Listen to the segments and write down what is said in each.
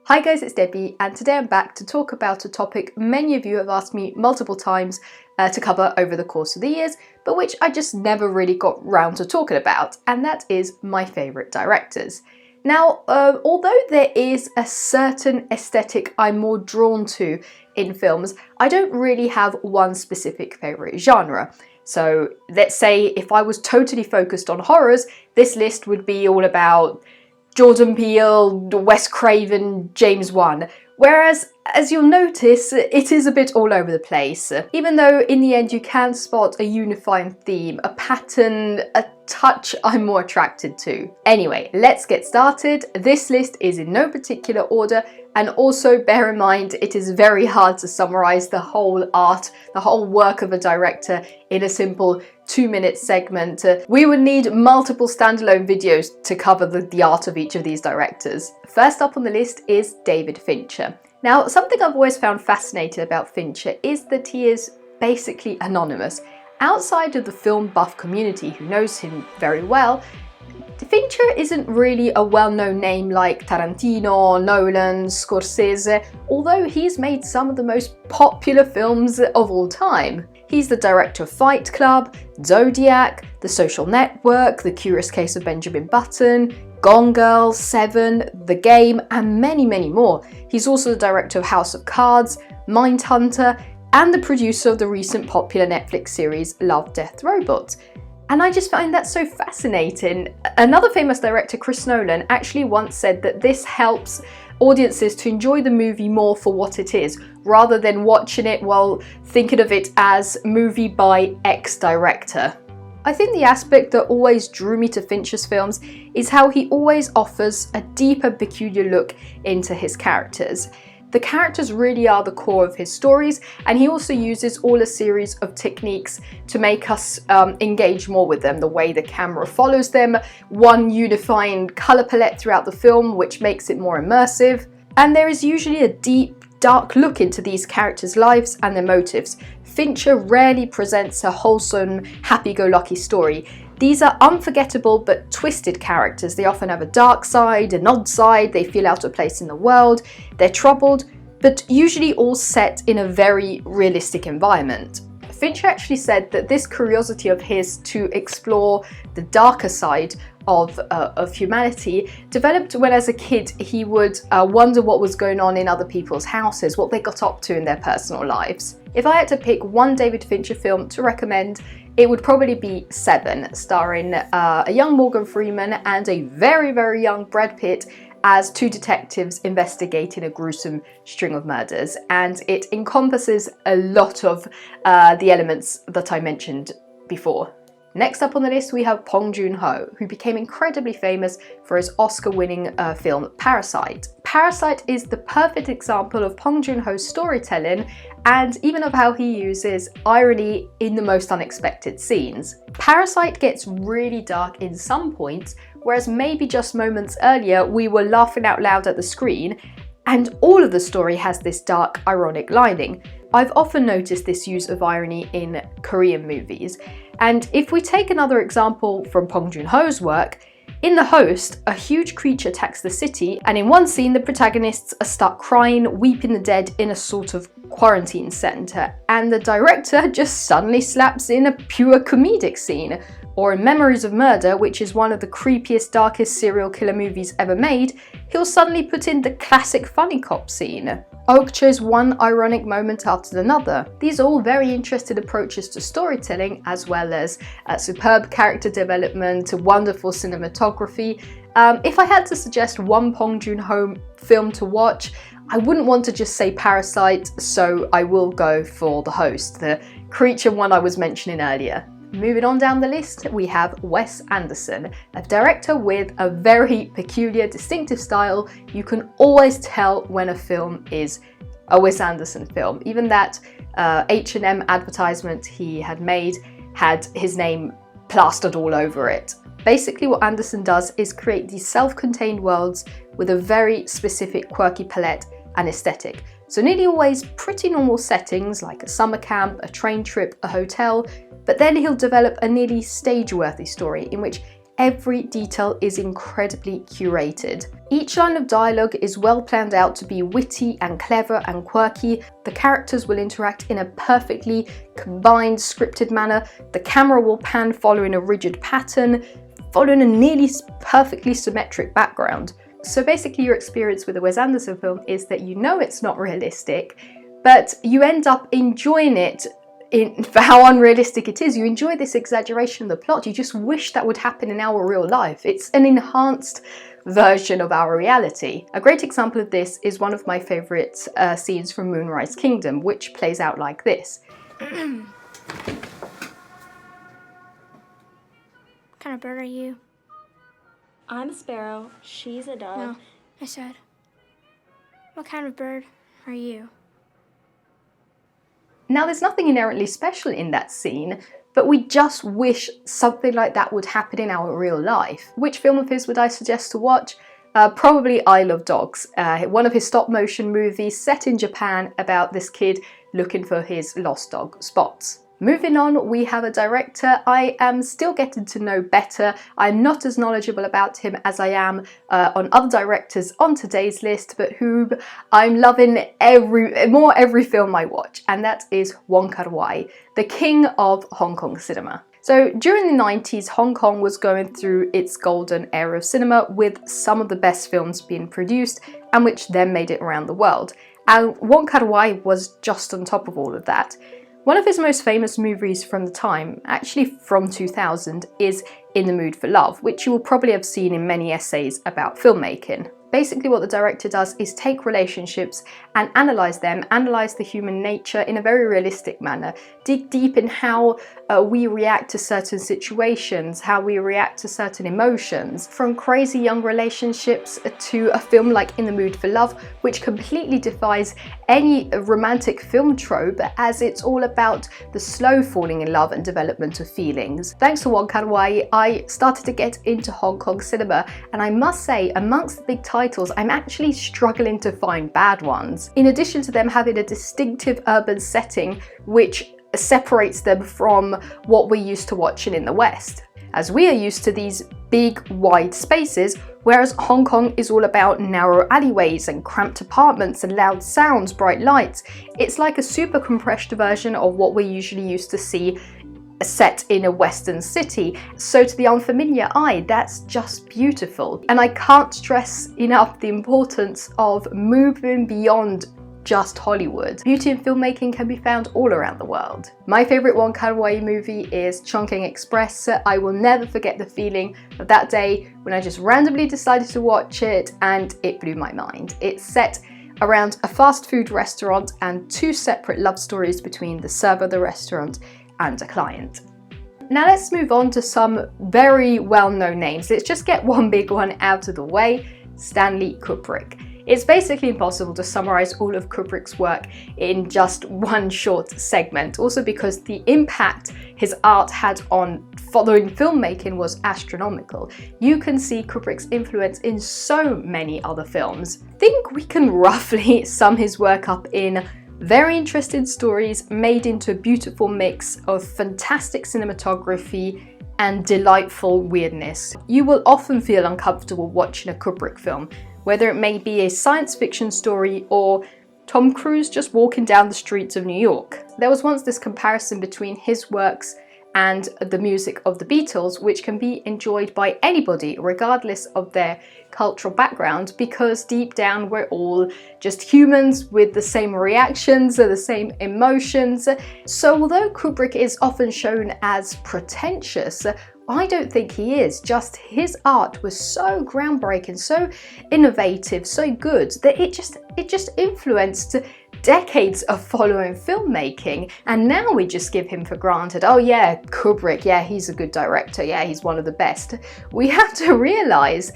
Hi guys, it's Debbie, and today I'm back to talk about a topic many of you have asked me multiple times to cover over the course of the years, but which I just never really got round to talking about, and that is my favourite directors. Now, although there is a certain aesthetic I'm more drawn to in films, I don't really have one specific favourite genre. So let's say if I was totally focused on horrors, this list would be all about Jordan Peele, Wes Craven, James Wan. Whereas, as you'll notice, it is a bit all over the place. Even though in the end you can spot a unifying theme, a pattern, a touch I'm more attracted to. Anyway, let's get started. This list is in no particular order, and also bear in mind it is very hard to summarize the whole art, the whole work of a director in a simple 2-minute segment. We would need multiple standalone videos to cover the art of each of these directors. First up on the list is David Fincher. Now, something I've always found fascinating about Fincher is that he is basically anonymous. Outside of the film buff community who knows him very well, Fincher isn't really a well-known name like Tarantino, Nolan, Scorsese, although he's made some of the most popular films of all time. He's the director of Fight Club, Zodiac, The Social Network, The Curious Case of Benjamin Button, Gone Girl, Seven, The Game, and many, many more. He's also the director of House of Cards, Mindhunter, and the producer of the recent popular Netflix series Love, Death, Robots. And I just find that so fascinating. Another famous director, Chris Nolan, actually once said that this helps audiences to enjoy the movie more for what it is, rather than watching it while thinking of it as movie by X director. I think the aspect that always drew me to Fincher's films is how he always offers a deeper, peculiar look into his characters. The characters really are the core of his stories, and he also uses all a series of techniques to make us engage more with them. The way the camera follows them, one unifying colour palette throughout the film, which makes it more immersive. And there is usually a deep, dark look into these characters' lives and their motives. Fincher rarely presents a wholesome, happy-go-lucky story. These are unforgettable but twisted characters. They often have a dark side, an odd side, they feel out of place in the world, they're troubled, but usually all set in a very realistic environment. Fincher actually said that this curiosity of his to explore the darker side of humanity developed when as a kid he would wonder what was going on in other people's houses, what they got up to in their personal lives. If I had to pick one David Fincher film to recommend, it would probably be Seven, starring a young Morgan Freeman and a very, very young Brad Pitt as two detectives investigating a gruesome string of murders. And it encompasses a lot of the elements that I mentioned before. Next up on the list we have Bong Joon-ho, who became incredibly famous for his Oscar-winning film Parasite. Parasite is the perfect example of Bong Joon-ho's storytelling and even of how he uses irony in the most unexpected scenes. Parasite gets really dark in some points, whereas maybe just moments earlier we were laughing out loud at the screen, and all of the story has this dark, ironic lining. I've often noticed this use of irony in Korean movies, and if we take another example from Bong Joon-ho's work, in The Host, a huge creature attacks the city, and in one scene the protagonists are stuck crying, weeping the dead in a sort of quarantine centre, and the director just suddenly slaps in a pure comedic scene. Or in Memories of Murder, which is one of the creepiest, darkest serial killer movies ever made, he'll suddenly put in the classic funny cop scene. Oak chose one ironic moment after another. These are all very interesting approaches to storytelling, as well as superb character development, wonderful cinematography. If I had to suggest one Bong Joon-ho film to watch, I wouldn't want to just say Parasite, so I will go for The Host, the creature one I was mentioning earlier. Moving on down the list, we have Wes Anderson, a director with a very peculiar, distinctive style. You can always tell when a film is a Wes Anderson film. Even that H&M advertisement he had made had his name plastered all over it. Basically what Anderson does is create these self-contained worlds with a very specific quirky palette and aesthetic. So nearly always pretty normal settings like a summer camp, a train trip, a hotel, but then he'll develop a nearly stage-worthy story in which every detail is incredibly curated. Each line of dialogue is well planned out to be witty and clever and quirky. The characters will interact in a perfectly combined scripted manner. The camera will pan following a rigid pattern, following a nearly perfectly symmetric background. So basically your experience with a Wes Anderson film is that you know it's not realistic, but you end up enjoying it for how unrealistic it is. You enjoy this exaggeration of the plot. You just wish that would happen in our real life. It's an enhanced version of our reality. A great example of this is one of my favourite scenes from Moonrise Kingdom, which plays out like this. What kind of bird are you? I'm a sparrow, she's a dove. No, I said, what kind of bird are you? Now, there's nothing inherently special in that scene, but we just wish something like that would happen in our real life. Which film of his would I suggest to watch? Probably Isle of Dogs, one of his stop motion movies set in Japan about this kid looking for his lost dog, Spots. Moving on, we have a director I am still getting to know better. I'm not as knowledgeable about him as I am on other directors on today's list, but whom I'm loving every film I watch, and that is Wong Kar-wai, the king of Hong Kong cinema. So during the 90s, Hong Kong was going through its golden era of cinema, with some of the best films being produced and which then made it around the world. And Wong Kar-wai was just on top of all of that. One of his most famous movies from the time, actually from 2000, is In the Mood for Love, which you will probably have seen in many essays about filmmaking. Basically what the director does is take relationships and analyse them, analyse the human nature in a very realistic manner, dig deep in how we react to certain situations, how we react to certain emotions, from crazy young relationships to a film like In the Mood for Love, which completely defies any romantic film trope, as it's all about the slow falling in love and development of feelings. Thanks to Wong Kar-wai, I started to get into Hong Kong cinema, and I must say, amongst the big titles, I'm actually struggling to find bad ones. In addition to them having a distinctive urban setting which separates them from what we're used to watching in the West, as we are used to these big wide spaces, whereas Hong Kong is all about narrow alleyways and cramped apartments and loud sounds, bright lights. It's like a super compressed version of what we're usually used to see set in a Western city. So to the unfamiliar eye, that's just beautiful. And I can't stress enough the importance of moving beyond just Hollywood. Beauty in filmmaking can be found all around the world. My favourite Wong Kar-wai movie is Chungking Express. I will never forget the feeling of that day when I just randomly decided to watch it and it blew my mind. It's set around a fast food restaurant and two separate love stories between the server of the restaurant and a client. Now let's move on to some very well-known names. Let's just get one big one out of the way: Stanley Kubrick. It's basically impossible to summarize all of Kubrick's work in just one short segment, also because the impact his art had on following filmmaking was astronomical. You can see Kubrick's influence in so many other films. I think we can roughly sum his work up in very interesting stories made into a beautiful mix of fantastic cinematography and delightful weirdness. You will often feel uncomfortable watching a Kubrick film, whether it may be a science fiction story or Tom Cruise just walking down the streets of New York. There was once this comparison between his works and the music of the Beatles, which can be enjoyed by anybody regardless of their cultural background, because deep down we're all just humans with the same reactions, the same emotions. So although Kubrick is often shown as pretentious, I don't think he is. Just his art was so groundbreaking, so innovative, so good that it just influenced decades of following filmmaking, and now we just give him for granted. Oh yeah, Kubrick, yeah, he's a good director, yeah, he's one of the best. We have to realize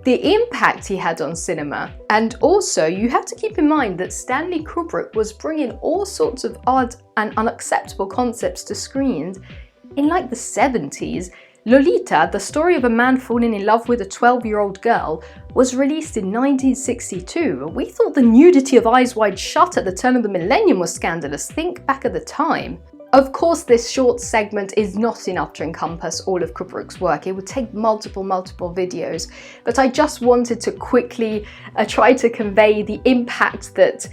the impact he had on cinema. And also, you have to keep in mind that Stanley Kubrick was bringing all sorts of odd and unacceptable concepts to screens in like the 70s. Lolita, the story of a man falling in love with a 12-year-old girl, was released in 1962. We thought the nudity of Eyes Wide Shut at the turn of the millennium was scandalous. Think back at the time. Of course, this short segment is not enough to encompass all of Kubrick's work. It would take multiple videos, but I just wanted to quickly try to convey the impact that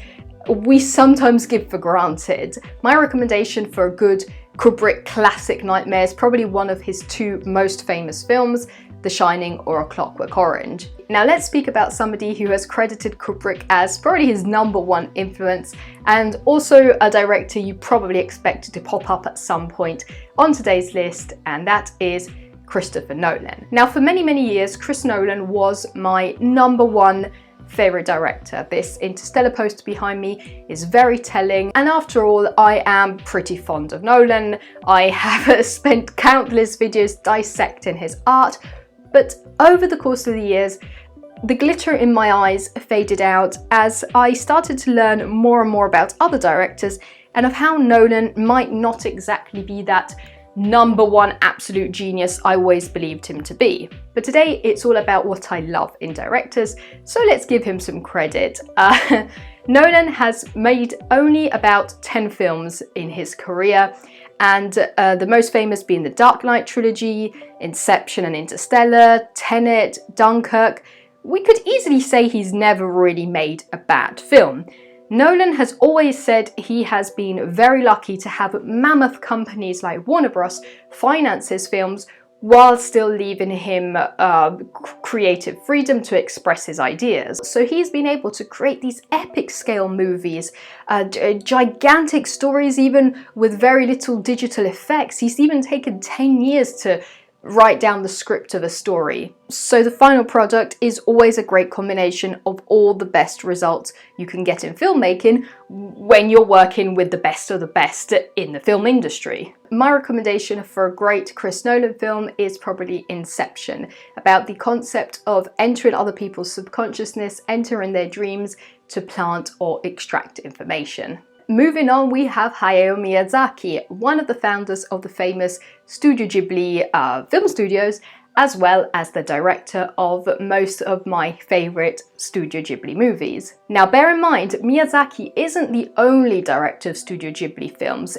we sometimes give for granted. My recommendation for a good Kubrick classic nightmare is probably one of his two most famous films, The Shining or A Clockwork Orange. Now let's speak about somebody who has credited Kubrick as probably his #1 influence, and also a director you probably expected to pop up at some point on today's list, and that is Christopher Nolan. Now for many years, Chris Nolan was my #1 favorite director. This interstellar poster behind me is very telling, and after all, I am pretty fond of Nolan. I have spent countless videos dissecting his art, but over the course of the years, the glitter in my eyes faded out as I started to learn more and more about other directors and of how Nolan might not exactly be that #1 absolute genius I always believed him to be. But today it's all about what I love in directors, so let's give him some credit. Nolan has made only about 10 films in his career, and the most famous being the Dark Knight trilogy, Inception and Interstellar, Tenet, Dunkirk. We could easily say he's never really made a bad film. Nolan has always said he has been very lucky to have mammoth companies like Warner Bros. Finance his films while still leaving him creative freedom to express his ideas. So he's been able to create these epic scale movies, gigantic stories even with very little digital effects. He's even taken 10 years to write down the script of a story. So the final product is always a great combination of all the best results you can get in filmmaking when you're working with the best of the best in the film industry. My recommendation for a great Chris Nolan film is probably Inception, about the concept of entering other people's subconsciousness, entering their dreams to plant or extract information. Moving on, we have Hayao Miyazaki, one of the founders of the famous Studio Ghibli film studios, as well as the director of most of my favourite Studio Ghibli movies. Now bear in mind, Miyazaki isn't the only director of Studio Ghibli films.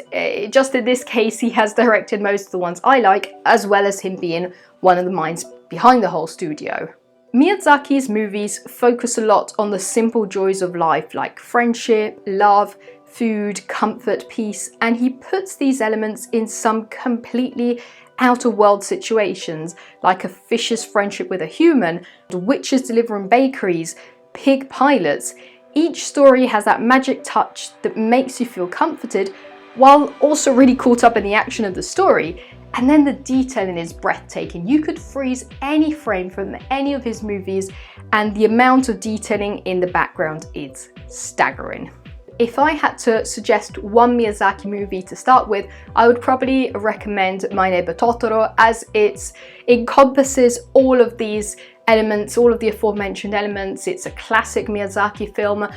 Just in this case, he has directed most of the ones I like, as well as him being one of the minds behind the whole studio. Miyazaki's movies focus a lot on the simple joys of life, like friendship, love, food, comfort, peace, and he puts these elements in some completely out-of-world situations, like a fish's friendship with a human, witches delivering bakeries, pig pilots. Each story has that magic touch that makes you feel comforted, while also really caught up in the action of the story. And then the detailing is breathtaking. You could freeze any frame from any of his movies, and the amount of detailing in the background is staggering. If I had to suggest one Miyazaki movie to start with, I would probably recommend My Neighbor Totoro, as it encompasses all of these elements, all of the aforementioned elements. It's a classic Miyazaki film,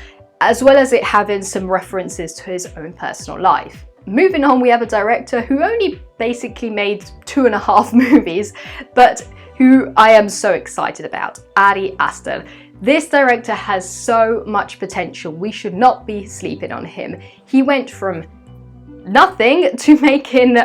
as well as it having some references to his own personal life. Moving on, we have a director who only basically made 2.5 movies, but who I am so excited about, Ari Aster. This director has so much potential. We should not be sleeping on him. He went from nothing to making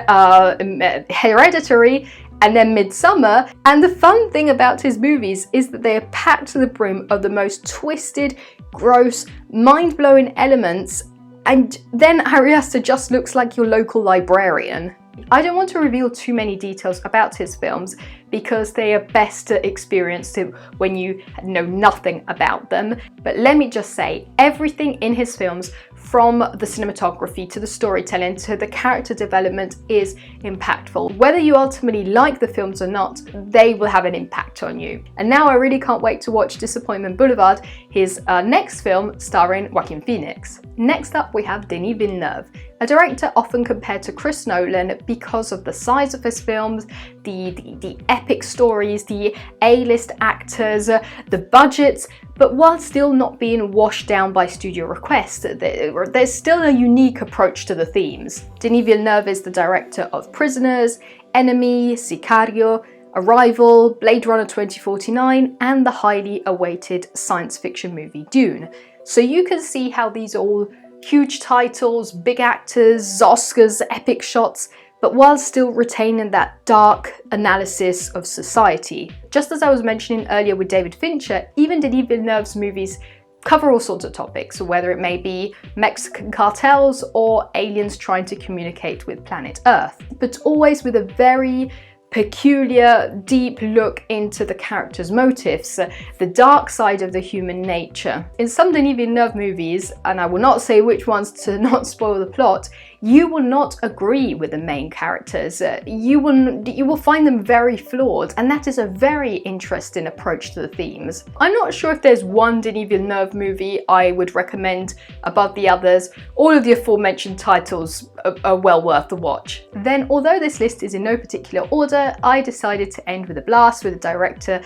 Hereditary and then Midsummer, and the fun thing about his movies is that they are packed to the brim of the most twisted, gross, mind-blowing elements, and then Ari Aster just looks like your local librarian. I don't want to reveal too many details about his films because they are best experienced when you know nothing about them. But let me just say, everything in his films, from the cinematography to the storytelling to the character development, is impactful. Whether you ultimately like the films or not, they will have an impact on you. And now I really can't wait to watch Disappointment Boulevard, his next film starring Joaquin Phoenix. Next up, we have Denis Villeneuve, a director often compared to Chris Nolan because of the size of his films, the epic stories, the A-list actors, the budgets, but while still not being washed down by studio requests, there's still a unique approach to the themes. Denis Villeneuve is the director of Prisoners, Enemy, Sicario, Arrival, Blade Runner 2049, and the highly awaited science fiction movie Dune. So you can see how these are all huge titles, big actors, Oscars, epic shots, but while still retaining that dark analysis of society. Just as I was mentioning earlier with David Fincher, even Denis Villeneuve's movies cover all sorts of topics, whether it may be Mexican cartels or aliens trying to communicate with planet Earth, but always with a very peculiar, deep look into the characters' motives, the dark side of the human nature. In some Denis Villeneuve movies, and I will not say which ones to not spoil the plot, you will not agree with the main characters. You will find them very flawed, and that is a very interesting approach to the themes. I'm not sure if there's one Denis Villeneuve movie I would recommend above the others. All of the aforementioned titles are well worth the watch. Then, although this list is in no particular order, I decided to end with a blast with a director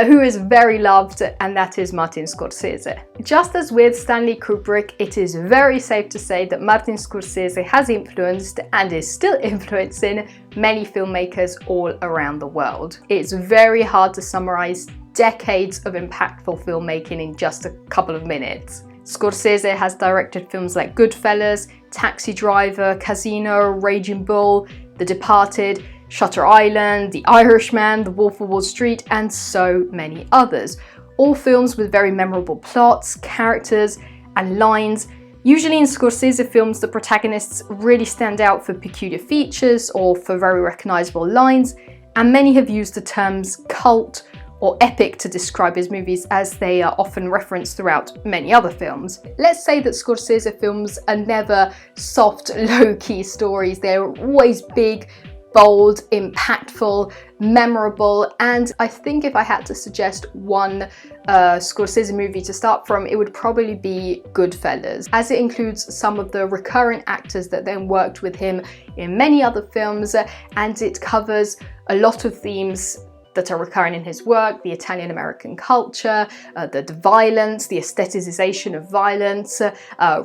who is very loved, and that is Martin Scorsese. Just as with Stanley Kubrick, it is very safe to say that Martin Scorsese has influenced and is still influencing many filmmakers all around the world. It's very hard to summarize decades of impactful filmmaking in just a couple of minutes. Scorsese has directed films like Goodfellas, Taxi Driver, Casino, Raging Bull, The Departed, Shutter Island, The Irishman, The Wolf of Wall Street, and so many others. All films with very memorable plots, characters, and lines. Usually in Scorsese films, the protagonists really stand out for peculiar features or for very recognizable lines, and many have used the terms cult or epic to describe his movies, as they are often referenced throughout many other films. Let's say that Scorsese films are never soft, low-key stories. They're always big, bold, impactful, memorable, and I think if I had to suggest one Scorsese movie to start from, it would probably be Goodfellas, as it includes some of the recurrent actors that then worked with him in many other films, and it covers a lot of themes that are recurring in his work: the Italian-American culture, the violence, the aestheticization of violence,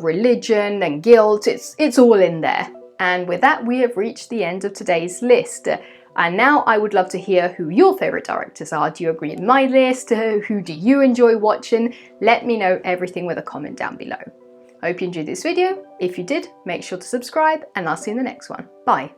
religion and guilt. It's all in there. And with that, we have reached the end of today's list. And now I would love to hear who your favourite directors are. Do you agree with my list? Who do you enjoy watching? Let me know everything with a comment down below. I hope you enjoyed this video. If you did, make sure to subscribe, and I'll see you in the next one. Bye.